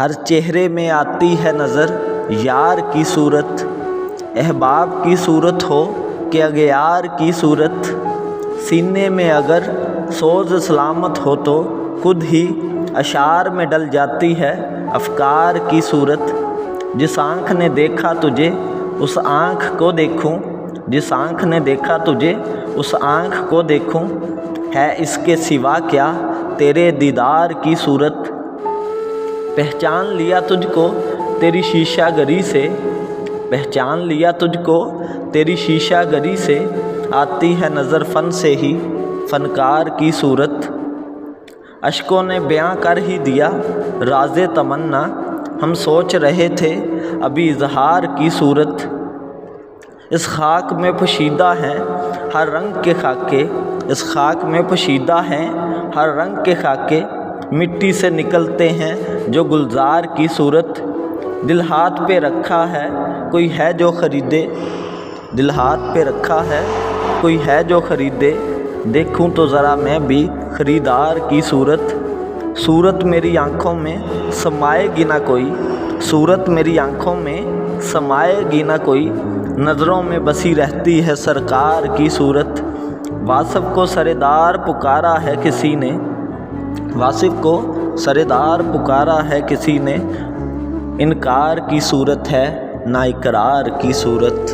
ہر چہرے میں آتی ہے نظر یار کی صورت، احباب کی صورت ہو کہ اغیار کی صورت، سینے میں اگر سوز سلامت ہو تو خود ہی اشعار میں ڈل جاتی ہے افکار کی صورت۔ جس آنکھ نے دیکھا تجھے اس آنکھ کو دیکھوں، جس آنکھ نے دیکھا تجھے اس آنکھ کو دیکھوں، ہے اس کے سوا کیا تیرے دیدار کی صورت۔ پہچان لیا تجھ کو تیری شیشہ گری سے، پہچان لیا تجھ کو تیری شیشہ گری سے، آتی ہے نظر فن سے ہی فنکار کی صورت۔ اشکوں نے بیاں کر ہی دیا راز تمنا، ہم سوچ رہے تھے ابھی اظہار کی صورت۔ اس خاک میں پوشیدہ ہیں ہر رنگ کے خاکے، اس خاک میں پوشیدہ ہیں ہر رنگ کے خاکے، مٹی سے نکلتے ہیں جو گلزار کی صورت۔ دل ہاتھ پہ رکھا ہے کوئی ہے جو خریدے، دل ہاتھ پہ رکھا ہے کوئی ہے جو خریدے، دیکھوں تو ذرا میں بھی خریدار کی صورت۔ صورت میری آنکھوں میں سمائے گی نہ کوئی، صورت میری آنکھوں میں سمائے گی نہ کوئی، نظروں میں بسی رہتی ہے سرکار کی صورت۔ واصف کو سردار پکارا ہے کسی نے، واصف کو سردار پکارا ہے کسی نے، انکار کی صورت ہے نہ اقرار کی صورت۔